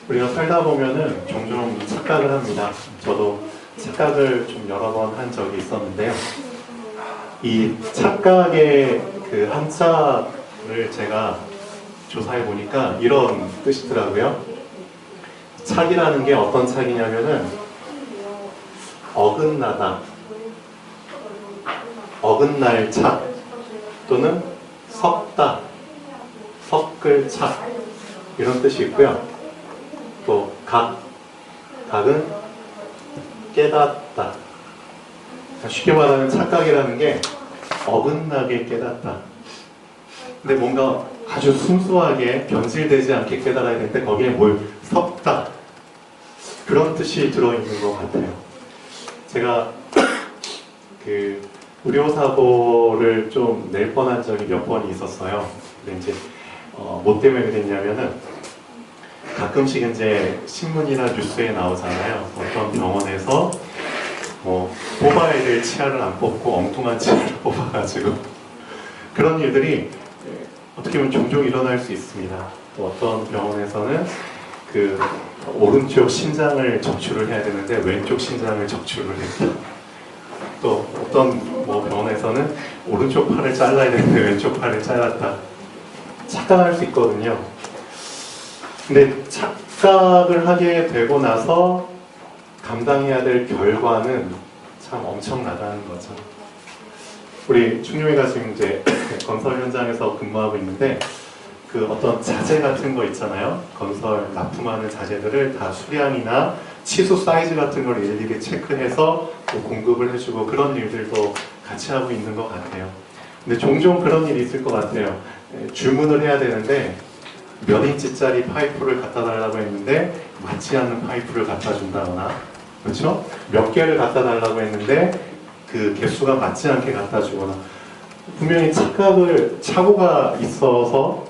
우리가 살다 보면은 종종 착각을 합니다. 저도 착각을 좀 여러 번 한 적이 있었는데요. 이 착각의 그 한자를 제가 조사해 보니까 이런 뜻이더라고요. 착이라는 게 어떤 착이냐면은 어긋나다, 어긋날 착 또는 섞다, 섞을 착 이런 뜻이 있고요. 또 각은 깨닫다. 쉽게 말하면 착각이라는 게 어긋나게 깨닫다. 근데 뭔가 아주 순수하게 변질되지 않게 깨달아야 되는데 거기에 뭘 섞다. 그런 뜻이 들어있는 것 같아요. 제가 그 의료사고를 좀 낼 뻔한 적이 몇 번이 있었어요. 근데 이제 뭐 때문에 그랬냐면은 가끔씩 이제 신문이나 뉴스에 나오잖아요. 어떤 병원에서 뽑아야 될 치아를 안 뽑고 엉뚱한 치아를 뽑아가지고 그런 일들이 어떻게 보면 종종 일어날 수 있습니다. 또 어떤 병원에서는 그 오른쪽 신장을 적출을 해야 되는데 왼쪽 신장을 적출을 했다. 또 어떤 병원에서는 오른쪽 팔을 잘라야 되는데 왼쪽 팔을 잘랐다. 착각할 수 있거든요. 근데 착각을 하게 되고 나서 감당해야 될 결과는 참 엄청나다는 거죠. 우리 충룡이가 지금 이제 건설 현장에서 근무하고 있는데 그 어떤 자재 같은 거 있잖아요. 건설 납품하는 자재들을 다 수량이나 치수 사이즈 같은 걸 일일이 체크해서 또 공급을 해주고 그런 일들도 같이 하고 있는 것 같아요. 근데 종종 그런 일이 있을 것 같아요. 주문을 해야 되는데 몇 인치짜리 파이프를 갖다 달라고 했는데 맞지 않는 파이프를 갖다 준다거나, 그렇죠? 몇 개를 갖다 달라고 했는데 그 개수가 맞지 않게 갖다 주거나, 분명히 착오가 있어서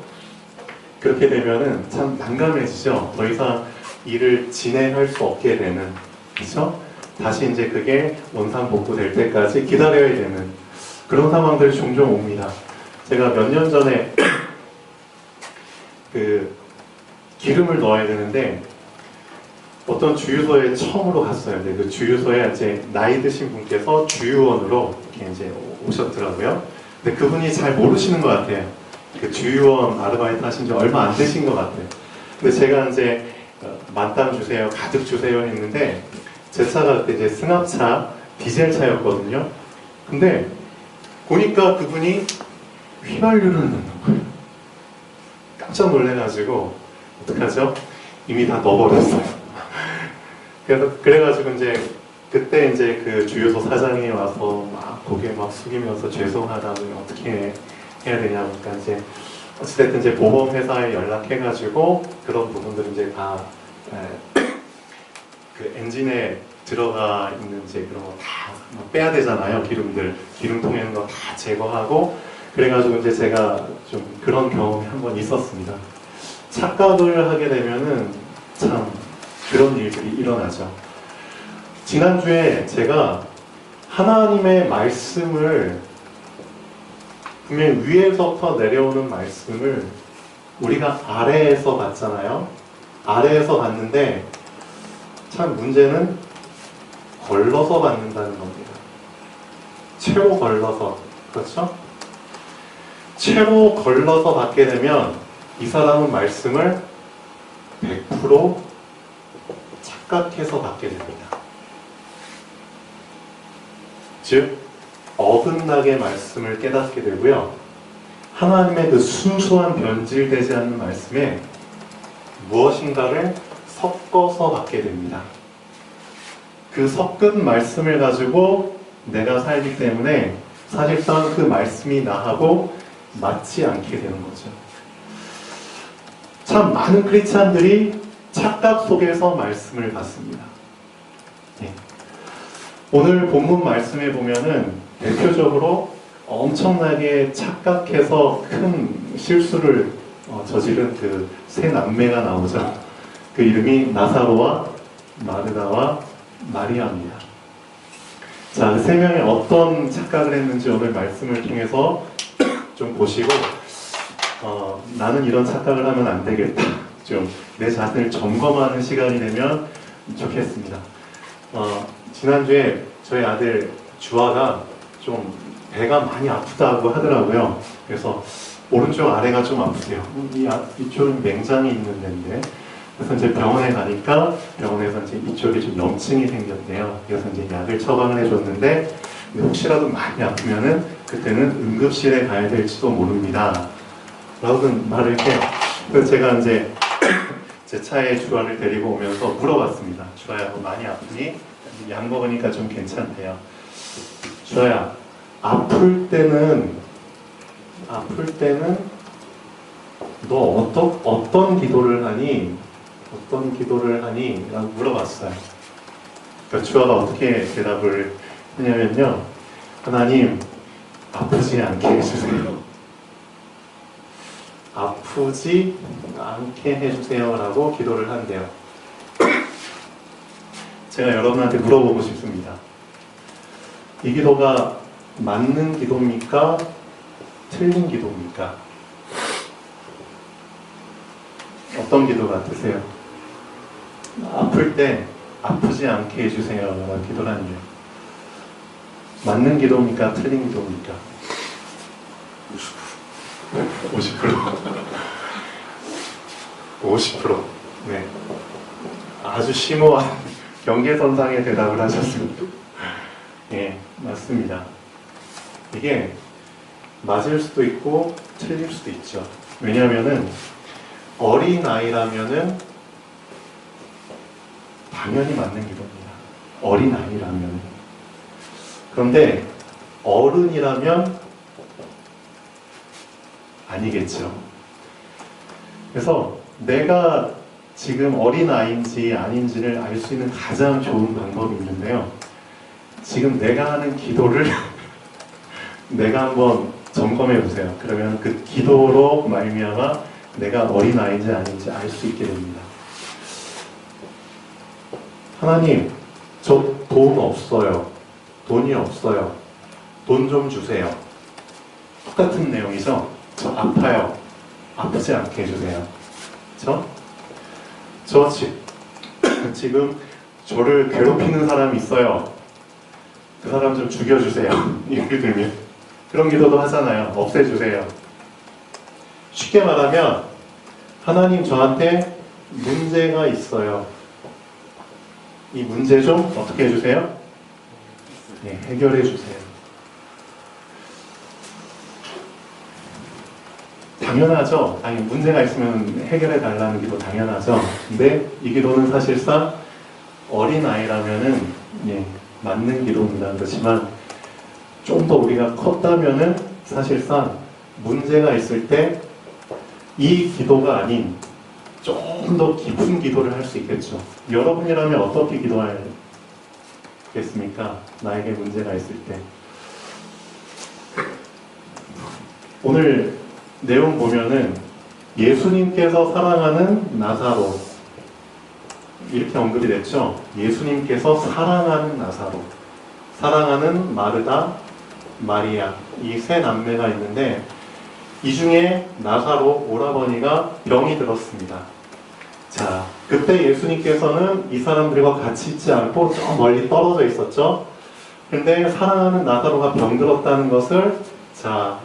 그렇게 되면은 참 난감해지죠. 더 이상 일을 진행할 수 없게 되는, 그렇죠? 다시 이제 그게 원상복구될 때까지 기다려야 되는 그런 상황들이 종종 옵니다. 제가 몇 년 전에 그 기름을 넣어야 되는데 어떤 주유소에 처음으로 갔어요. 근데 그 주유소에 이제 나이 드신 분께서 주유원으로 이렇게 이제 오셨더라고요. 근데 그분이 잘 모르시는 것 같아요. 그 주유원 아르바이트 하신 지 얼마 안 되신 것 같아요. 근데 제가 이제 만땅 주세요, 가득 주세요 했는데 제 차가 그때 이제 승합차, 디젤 차였거든요. 근데 보니까 그분이 휘발유를 넣는 거예요. 깜짝 놀래가지고 어떡하죠? 이미 다 넣어버렸어요. 그래가지고 이제 그때 이제 그 주유소 사장이 와서 막 고개 막 숙이면서 죄송하다고 어떻게 해야 되냐고, 그러니까 이제 어찌됐든 이제 보험회사에 연락해가지고 그런 부분들은 이제 다 그 엔진에 들어가 있는 이제 그런 거 다 빼야 되잖아요. 기름통에 있는 거 다 제거하고, 그래가지고 이제 제가 좀 그런 경험이 한 번 있었습니다. 착각을 하게 되면은 참 그런 일들이 일어나죠. 지난주에 제가 하나님의 말씀을 분명히 위에서부터 내려오는 말씀을 우리가 아래에서 봤잖아요. 아래에서 봤는데 참 문제는 걸러서 받는다는 겁니다. 채로 걸러서, 그렇죠? 채로 걸러서 받게 되면 이 사람은 말씀을 100% 착각해서 받게 됩니다. 즉 어긋나게 말씀을 깨닫게 되고요. 하나님의 그 순수한 변질되지 않는 말씀에 무엇인가를 섞어서 받게 됩니다. 그 섞은 말씀을 가지고 내가 살기 때문에 사실상 그 말씀이 나하고 맞지 않게 되는 거죠. 참 많은 크리스찬들이 착각 속에서 말씀을 받습니다. 네. 오늘 본문 말씀에 보면은 대표적으로 엄청나게 착각해서 큰 실수를 저지른 그 세 남매가 나오죠. 그 이름이 나사로와 마르다와 마리아입니다. 자, 그 세 명이 어떤 착각을 했는지 오늘 말씀을 통해서 좀 보시고 나는 이런 착각을 하면 안 되겠다. 좀 내 자신을 점검하는 시간이 되면 좋겠습니다. 지난주에 저희 아들 주아가 좀 배가 많이 아프다고 하더라고요. 그래서 오른쪽 아래가 좀 아프대요. 이쪽은 맹장이 있는 데인데. 그래서 이제 병원에 가니까 병원에서 이제 이쪽에 좀 염증이 생겼대요. 그래서 이제 약을 처방을 해줬는데 혹시라도 많이 아프면은 그때는 응급실에 가야 될지도 모릅니다. 라고 말을 해요. 그래서 제가 이제 제 차에 주아를 데리고 오면서 물어봤습니다. 주아야, 너 많이 아프니? 약 먹으니까 좀 괜찮대요. 주아야, 아플 때는 너 어떤 기도를 하니? 어떤 기도를 하니? 라고 물어봤어요. 그러니까 주아가 어떻게 대답을 했냐면요. 하나님, 아프지 않게 해주세요. 아프지 않게 해주세요 라고 기도를 한대요. 제가 여러분한테 물어보고 싶습니다. 이 기도가 맞는 기도입니까? 틀린 기도입니까? 어떤 기도 같으세요? 아플 때 아프지 않게 해주세요 라고 기도를 하는데요. 맞는 기도입니까? 틀린 기도입니까? 50%. 50%. 네. 아주 심오한 경계선상의 대답을 하셨습니다. 예, 맞습니다. 이게 맞을 수도 있고 틀릴 수도 있죠. 왜냐하면은 어린아이라면은 당연히 맞는 기도입니다. 어린아이라면. 그런데 어른이라면 아니겠죠. 그래서 내가 지금 어린아이인지 아닌지를 알 수 있는 가장 좋은 방법이 있는데요. 지금 내가 하는 기도를 내가 한번 점검해 보세요. 그러면 그 기도로 말미암아 내가 어린아이인지 아닌지 알 수 있게 됩니다. 하나님, 저 돈 없어요. 돈이 없어요. 돈 좀 주세요. 똑같은 내용이죠. 저 아파요. 아프지 않게 해주세요. 저 지금 저를 괴롭히는 사람이 있어요. 그 사람 좀 죽여주세요. 예를 들면 그런 기도도 하잖아요. 없애주세요. 쉽게 말하면 하나님, 저한테 문제가 있어요. 이 문제 좀 어떻게 해주세요? 네, 해결해 주세요. 당연하죠. 아니, 문제가 있으면 해결해 달라는 기도 당연하죠. 근데 이 기도는 사실상 어린아이라면은 맞는 기도입니다. 그렇지만 좀 더 우리가 컸다면은 사실상 문제가 있을 때 이 기도가 아닌 좀 더 깊은 기도를 할 수 있겠죠. 여러분이라면 어떻게 기도하겠습니까? 나에게 문제가 있을 때. 오늘 내용 보면은 예수님께서 사랑하는 나사로 이렇게 언급이 됐죠. 예수님께서 사랑하는 나사로, 사랑하는 마르다, 마리아, 이 세 남매가 있는데 이 중에 나사로 오라버니가 병이 들었습니다. 자, 그때 예수님께서는 이 사람들과 같이 있지 않고 저 멀리 떨어져 있었죠. 근데 사랑하는 나사로가 병들었다는 것을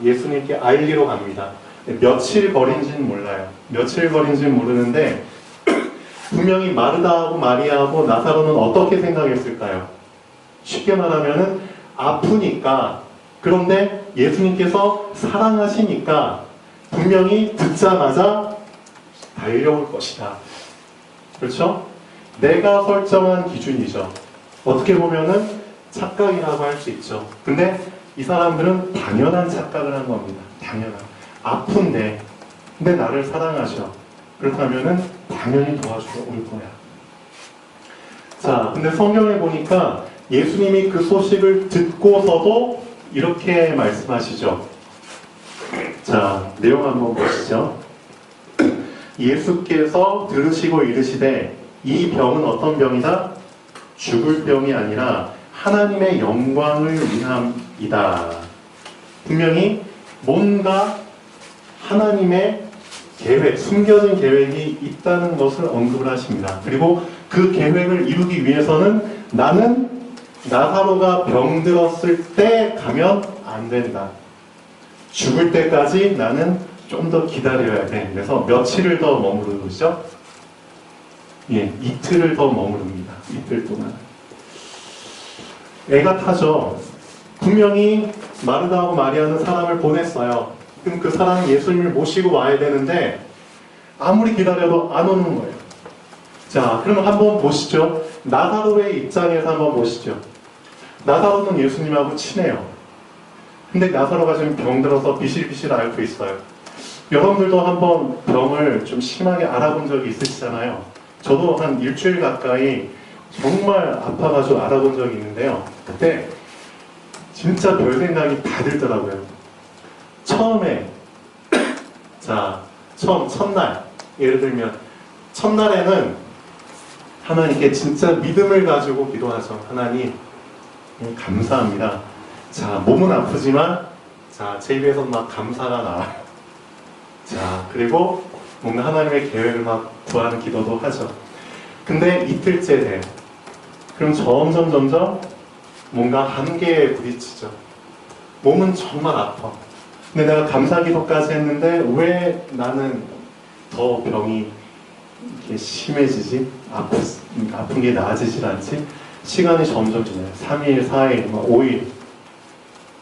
예수님께 알리러 갑니다. 며칠 거리인지는 몰라요. 며칠 거리인지는 모르는데 분명히 마르다하고 마리아하고 나사로는 어떻게 생각했을까요? 쉽게 말하면은 아프니까, 그런데 예수님께서 사랑하시니까 분명히 듣자마자 달려올 것이다. 그렇죠? 내가 설정한 기준이죠. 어떻게 보면은 착각이라고 할 수 있죠. 근데 이 사람들은 당연한 착각을 한 겁니다. 당연한. 아픈데, 근데 나를 사랑하셔. 그렇다면은 당연히 도와주러 올 거야. 자, 근데 성경에 보니까 예수님이 그 소식을 듣고서도 이렇게 말씀하시죠. 자, 내용 한번 보시죠. 예수께서 들으시고 이르시되 이 병은 어떤 병이다? 죽을 병이 아니라 하나님의 영광을 위함이다. 분명히 뭔가 하나님의 계획, 숨겨진 계획이 있다는 것을 언급을 하십니다. 그리고 그 계획을 이루기 위해서는 나는 나사로가 병들었을 때 가면 안 된다. 죽을 때까지 나는 좀 더 기다려야 돼. 그래서 며칠을 더 머무르는 것이죠. 예, 이틀을 더 머무릅니다. 이틀 동안. 애가 타죠. 분명히 마르다하고 마리아는 사람을 보냈어요. 그럼 그 사람이 예수님을 모시고 와야 되는데 아무리 기다려도 안 오는 거예요. 자, 그럼 한번 보시죠. 나사로의 입장에서 한번 보시죠. 나사로는 예수님하고 친해요. 근데 나사로가 지금 병들어서 비실비실 앓고 있어요. 여러분들도 한번 병을 좀 심하게 알아본 적이 있으시잖아요. 저도 한 일주일 가까이 정말 아파가지고 알아본 적이 있는데요. 그때 진짜 별 생각이 다 들더라고요. 처음에 첫날 예를 들면 첫날에는 하나님께 진짜 믿음을 가지고 기도하죠. 하나님 감사합니다. 자, 몸은 아프지만 제 입에서 막 감사가 나와요. 자, 그리고 뭔가 하나님의 계획을 막 구하는 기도도 하죠. 근데 이틀째 돼. 그럼 점점 뭔가 한계에 부딪히죠. 몸은 정말 아파. 근데 내가 감사 기도까지 했는데 왜 나는 더 병이 이렇게 심해지지? 아픈 게 나아지질 않지? 시간이 점점 지나요. 3일, 4일, 5일.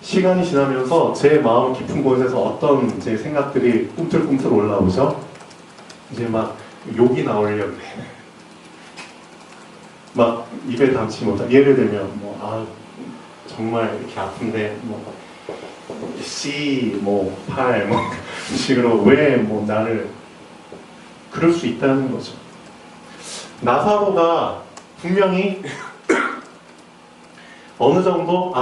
시간이 지나면서 제 마음 깊은 곳에서 어떤 제 생각들이 꿈틀꿈틀 올라오죠? 이제 막 욕이 나오려고 해. 막 입에 담지 못한. 예를 들면, 정말 이렇게 아픈데, 팔, 이런 식으로 왜 나를 그럴 수 있다는 거죠. 나사로가 분명히 어느 정도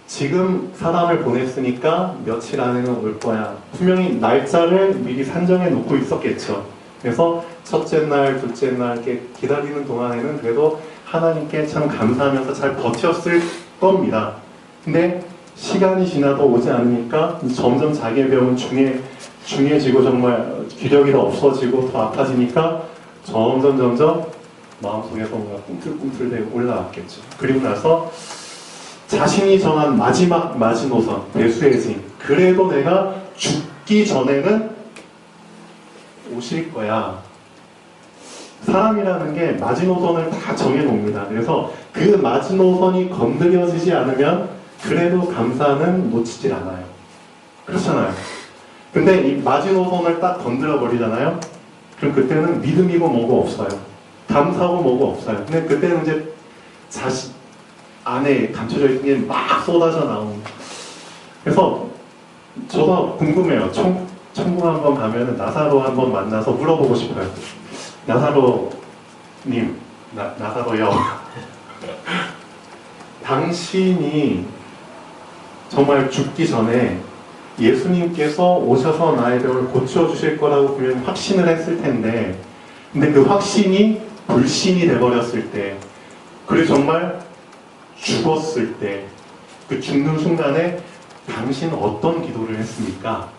지금 사람을 보냈으니까 며칠 안에는 올 거야. 분명히 날짜를 미리 산정해 놓고 있었겠죠. 그래서 첫째 날, 둘째 날 이렇게 기다리는 동안에는 그래도 하나님께 참 감사하면서 잘 버텼을 겁니다. 근데 시간이 지나도 오지 않으니까 점점 자기의 병은 중해지고 정말 기력이 더 없어지고 더 아파지니까 점점 마음속에서 뭔가 꿈틀꿈틀대고 올라왔겠죠. 그리고 나서 자신이 정한 마지막 마지노선, 배수의 진. 그래도 내가 죽기 전에는 오실 거야. 사람이라는 게 마지노선을 다 정해놓습니다. 그래서 그 마지노선이 건드려지지 않으면 그래도 감사는 놓치질 않아요. 그렇잖아요. 근데 이 마지노선을 딱 건드려 버리잖아요. 그럼 그때는 믿음이고 뭐고 없어요. 감사하고 뭐고 없어요. 근데 그때는 이제 자신 안에 감춰져 있는 게 막 쏟아져 나옵니다. 그래서 저도 궁금해요. 천국 한번 가면은 나사로 한번 만나서 물어보고 싶어요. 나사로님, 나사로요. 당신이 정말 죽기 전에 예수님께서 오셔서 나의 병을 고쳐주실 거라고 분명히 확신을 했을 텐데, 근데 그 확신이 불신이 돼버렸을 때, 그리고 정말 죽었을 때, 그 죽는 순간에 당신은 어떤 기도를 했습니까?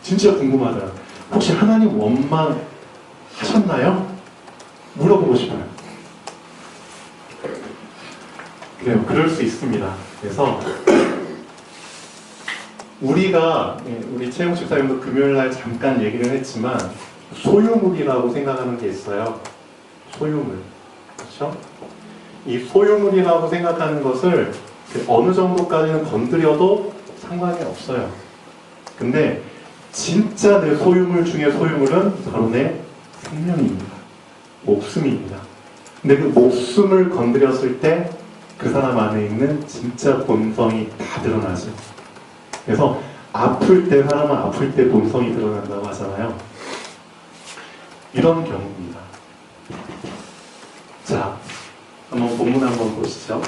진짜 궁금하더라. 혹시 하나님 원망하셨나요? 물어보고 싶어요. 그래요. 그럴 수 있습니다. 그래서 우리 최영 집사님도 금요일날 잠깐 얘기를 했지만 소유물이라고 생각하는 게 있어요. 소유물. 그렇죠? 이 소유물이라고 생각하는 것을 어느 정도까지는 건드려도 상관이 없어요. 근데 진짜 내 소유물 중에 소유물은 바로 내 생명입니다. 목숨입니다. 근데 그 목숨을 건드렸을 때 그 사람 안에 있는 진짜 본성이 다 드러나죠. 그래서 사람은 아플 때 본성이 드러난다고 하잖아요. 이런 경우입니다. 자, 한번 본문 한번 보시죠.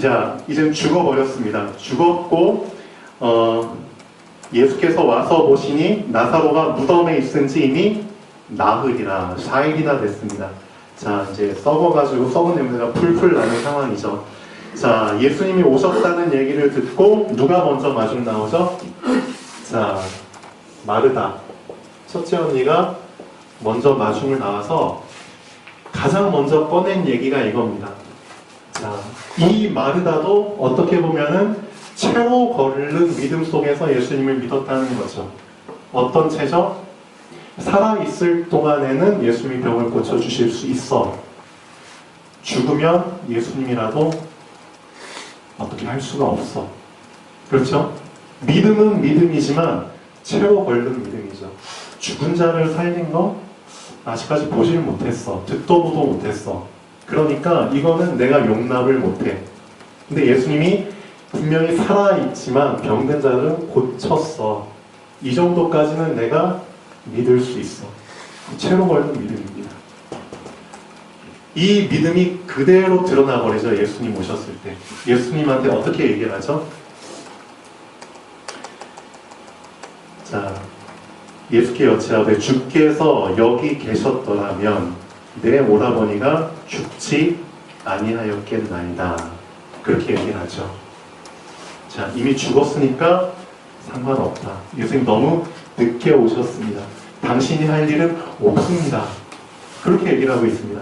자, 이제 죽어버렸습니다. 죽었고 예수께서 와서 보시니 나사로가 무덤에 있은 지 이미 나흘이나 4일이나 됐습니다. 자, 이제 썩어가지고 썩은 냄새가 풀풀 나는 상황이죠. 자, 예수님이 오셨다는 얘기를 듣고 누가 먼저 마중 나오죠? 자, 마르다. 첫째 언니가 먼저 마중을 나와서 가장 먼저 꺼낸 얘기가 이겁니다. 자, 이 마르다도 어떻게 보면은 채로 거르는 믿음 속에서 예수님을 믿었다는 거죠. 어떤 채죠? 살아있을 동안에는 예수님이 병을 고쳐주실 수 있어. 죽으면 예수님이라도 어떻게 할 수가 없어. 그렇죠? 믿음은 믿음이지만 채로 걸른 믿음이죠. 죽은 자를 살린 거 아직까지 보질 못했어. 듣도 보도 못했어. 그러니까 이거는 내가 용납을 못해. 근데 예수님이 분명히 살아있지만 병든 자를 고쳤어. 이 정도까지는 내가 믿을 수 있어. 채로 걸린 믿음입니다. 이 믿음이 그대로 드러나 버리죠. 예수님 오셨을 때. 예수님한테 어떻게 얘기를 하죠? 자, 예수께 여짜오되 주께서 여기 계셨더라면 내 오라버니가 죽지 아니하였겠나이다. 그렇게 얘기를 하죠. 자, 이미 죽었으니까 상관없다. 예수님 너무 늦게 오셨습니다. 당신이 할 일은 없습니다. 그렇게 얘기를 하고 있습니다.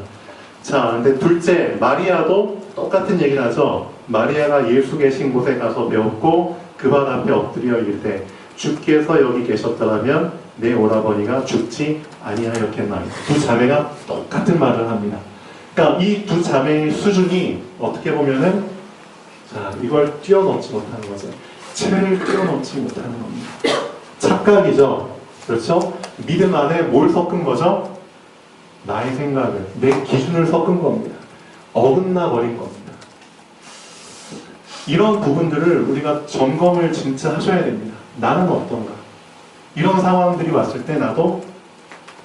자, 근데 둘째, 마리아도 똑같은 얘기를 하죠. 마리아가 예수 계신 곳에 가서 배웠고 그 발 앞에 엎드려 이르되 주께서 여기 계셨더라면 내 오라버니가 죽지 아니하였겠나이다. 두 자매가 똑같은 말을 합니다. 그러니까 이 두 자매의 수준이 어떻게 보면은 자, 이걸 뛰어넘지 못하는 거죠. 채를 뛰어넘지 못하는 겁니다. 착각이죠. 그렇죠? 믿음 안에 뭘 섞은 거죠? 나의 생각을, 내 기준을 섞은 겁니다. 어긋나 버린 겁니다. 이런 부분들을 우리가 점검을 진짜 하셔야 됩니다. 나는 어떤가? 이런 상황들이 왔을 때 나도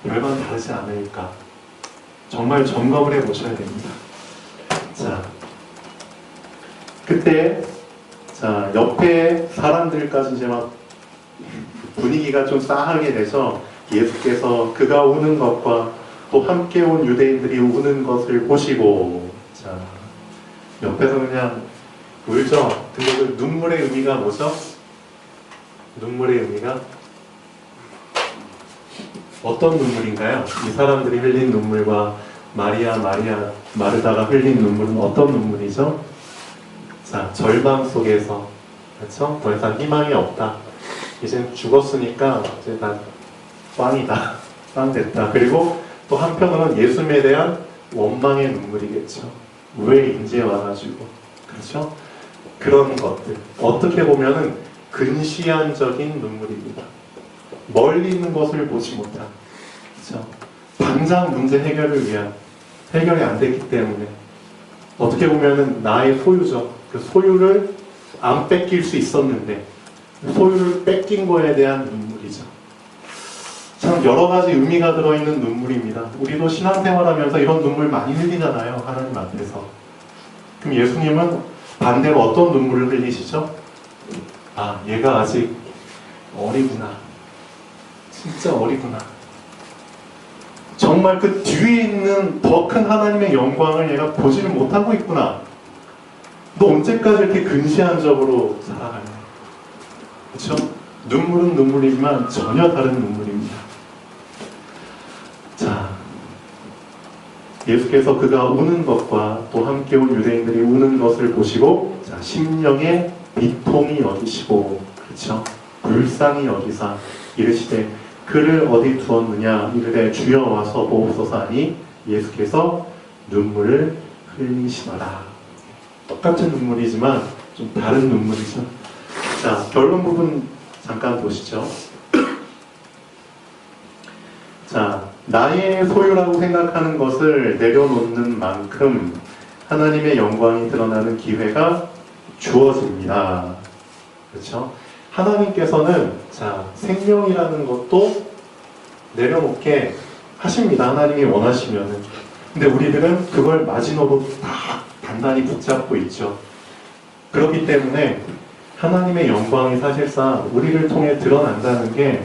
별반 다르지 않을까? 정말 점검을 해보셔야 됩니다. 자, 그때 자, 옆에 사람들까지 이제 막 분위기가 좀 싸하게 돼서 예수께서 그가 우는 것과 또 함께 온 유대인들이 우는 것을 보시고 자, 옆에서 그냥 울죠. 근데 그 눈물의 의미가 뭐죠? 눈물의 의미가 어떤 눈물인가요? 이 사람들이 흘린 눈물과 마르다가 흘린 눈물은 어떤 눈물이죠? 자, 절망 속에서 그렇죠? 더 이상 희망이 없다. 이제 죽었으니까 이제 난 빵이다. 빵 됐다. 그리고 또 한편으로는 예수님에 대한 원망의 눈물이겠죠. 왜 이제 와가지고 그렇죠? 그런 것들 어떻게 보면은 근시안적인 눈물입니다. 멀리 있는 것을 보지 못한 그렇죠? 당장 문제 해결을 위한 해결이 안 됐기 때문에 어떻게 보면은 나의 소유죠. 그 소유를 안 뺏길 수 있었는데 소유를 뺏긴 거에 대한 눈물이죠. 참 여러 가지 의미가 들어있는 눈물입니다. 우리도 신앙생활하면서 이런 눈물 많이 흘리잖아요. 하나님 앞에서. 그럼 예수님은 반대로 어떤 눈물을 흘리시죠? 아, 얘가 아직 어리구나. 진짜 어리구나. 정말 그 뒤에 있는 더 큰 하나님의 영광을 얘가 보지를 못하고 있구나. 너 언제까지 이렇게 근시안적으로 살아가냐. 그렇죠? 눈물은 눈물이지만 전혀 다른 눈물입니다. 자, 예수께서 그가 우는 것과 또 함께 온 유대인들이 우는 것을 보시고 자, 심령에 비통이 여기시고 그렇죠? 불쌍히 여기사 이르시되 그를 어디 두었느냐 이르되 주여 와서 보옵소서 하니 예수께서 눈물을 흘리시더라. 똑같은 눈물이지만 좀 다른 눈물이죠. 자, 결론 부분 잠깐 보시죠. 자, 나의 소유라고 생각하는 것을 내려놓는 만큼 하나님의 영광이 드러나는 기회가 주어집니다. 그렇죠? 하나님께서는 자, 생명이라는 것도 내려놓게 하십니다. 하나님이 원하시면은. 근데 우리들은 그걸 마지노로 다 단단히 붙잡고 있죠. 그렇기 때문에 하나님의 영광이 사실상 우리를 통해 드러난다는 게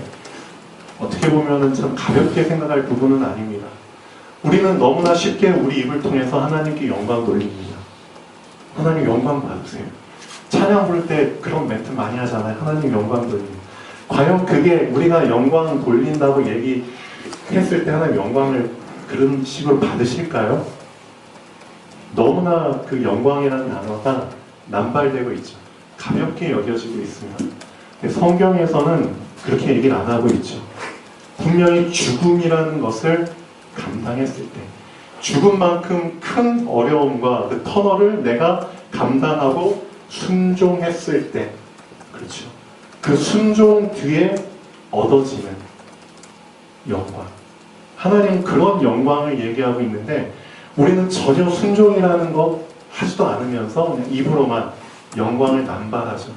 어떻게 보면은 참 가볍게 생각할 부분은 아닙니다. 우리는 너무나 쉽게 우리 입을 통해서 하나님께 영광 돌립니다. 하나님 영광 받으세요. 찬양 부를 때 그런 멘트 많이 하잖아요. 하나님 영광 돌립니다. 과연 그게 우리가 영광 돌린다고 얘기했을 때 하나님 영광을 그런 식으로 받으실까요? 너무나 그 영광이라는 단어가 남발되고 있죠. 가볍게 여겨지고 있습니다. 성경에서는 그렇게 얘기를 안 하고 있죠. 분명히 죽음이라는 것을 감당했을 때, 죽음만큼 큰 어려움과 그 터널을 내가 감당하고 순종했을 때, 그렇죠. 그 순종 뒤에 얻어지는 영광. 하나님은 그런 영광을 얘기하고 있는데 우리는 전혀 순종이라는 것 하지도 않으면서 그냥 입으로만 영광을 남발하죠.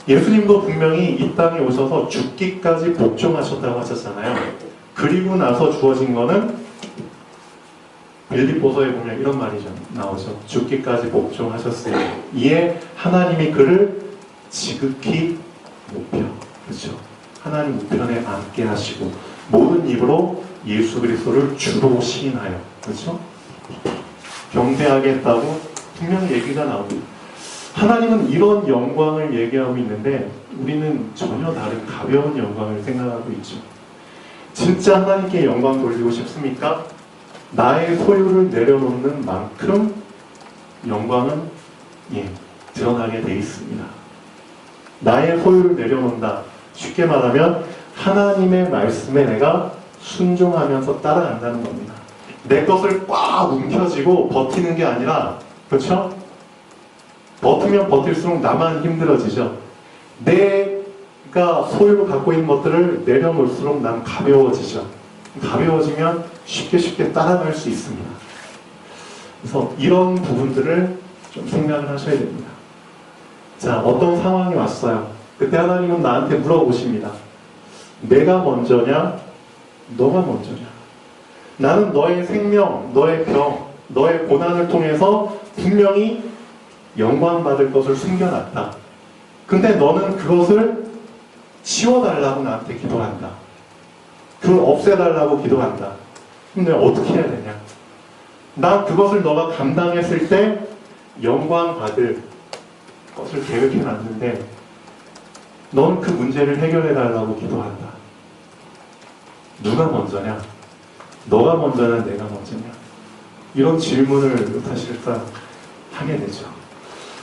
예수님도 분명히 이 땅에 오셔서 죽기까지 복종하셨다고 하셨잖아요. 그리고 나서 주어진 거는 빌립보서에 보면 이런 말이 나오죠. 죽기까지 복종하셨으니 이에 하나님이 그를 지극히 우편, 그렇죠. 하나님 우편에 앉게 하시고 모든 입으로 예수 그리스도를 주로 시인하여, 그렇죠. 경배하겠다고 분명히 얘기가 나옵니다. 하나님은 이런 영광을 얘기하고 있는데 우리는 전혀 다른 가벼운 영광을 생각하고 있죠. 진짜 하나님께 영광 돌리고 싶습니까? 나의 소유를 내려놓는 만큼 영광은 드러나게 돼 있습니다. 나의 소유를 내려놓는다. 쉽게 말하면 하나님의 말씀에 내가 순종하면서 따라간다는 겁니다. 내 것을 꽉 움켜쥐고 버티는 게 아니라, 그렇죠? 버티면 버틸수록 나만 힘들어지죠. 내가 소유로 갖고 있는 것들을 내려놓을수록 난 가벼워지죠. 가벼워지면 쉽게 따라갈 수 있습니다. 그래서 이런 부분들을 좀 생각을 하셔야 됩니다. 자, 어떤 상황이 왔어요. 그때 하나님은 나한테 물어보십니다. 내가 먼저냐? 너가 먼저냐? 나는 너의 생명, 너의 병, 너의 고난을 통해서 분명히 영광받을 것을 숨겨놨다. 근데 너는 그것을 치워달라고 나한테 기도한다. 그걸 없애달라고 기도한다. 근데 어떻게 해야 되냐? 난 그것을 너가 감당했을 때 영광받을 것을 계획해놨는데 너는 그 문제를 해결해달라고 기도한다. 누가 먼저냐? 너가 먼저냐? 내가 먼저냐? 이런 질문을 사실상 하게 되죠.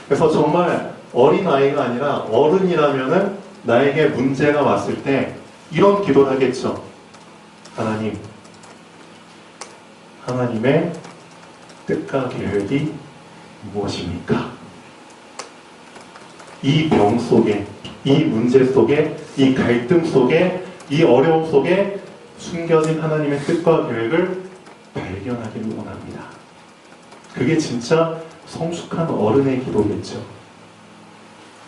그래서 정말 어린아이가 아니라 어른이라면은 나에게 문제가 왔을 때 이런 기도를 하겠죠. 하나님, 하나님의 뜻과 계획이 무엇입니까? 이 병 속에, 이 문제 속에, 이 갈등 속에, 이 어려움 속에 숨겨진 하나님의 뜻과 계획을 발견하기를 원합니다. 그게 진짜 성숙한 어른의 기도겠죠.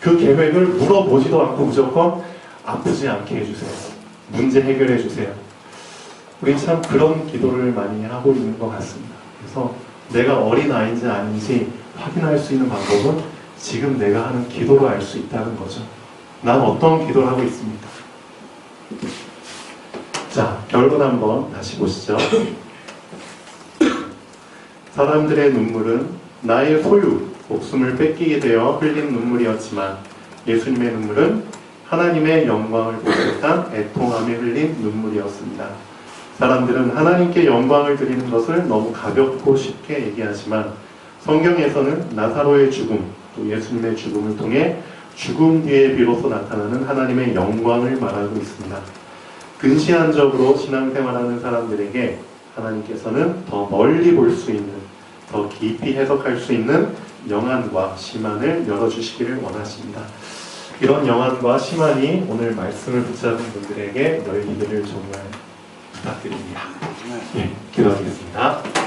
그 계획을 물어보지도 않고 무조건 아프지 않게 해주세요. 문제 해결해 주세요. 우리 참 그런 기도를 많이 하고 있는 것 같습니다. 그래서 내가 어린아이인지 아닌지 확인할 수 있는 방법은 지금 내가 하는 기도로 알 수 있다는 거죠. 난 어떤 기도를 하고 있습니까? 자, 결론 한번 다시 보시죠. 사람들의 눈물은 나의 소유, 목숨을 뺏기게 되어 흘린 눈물이었지만 예수님의 눈물은 하나님의 영광을 보기 위한 애통함에 흘린 눈물이었습니다. 사람들은 하나님께 영광을 드리는 것을 너무 가볍고 쉽게 얘기하지만 성경에서는 나사로의 죽음, 또 예수님의 죽음을 통해 죽음 뒤에 비로소 나타나는 하나님의 영광을 말하고 있습니다. 근시안적으로 신앙생활하는 사람들에게 하나님께서는 더 멀리 볼 수 있는, 더 깊이 해석할 수 있는 영안과 시만을 열어주시기를 원하십니다. 이런 영안과 시만이 오늘 말씀을 붙잡은 분들에게 열리기를 정말 부탁드립니다. 네, 기도하겠습니다.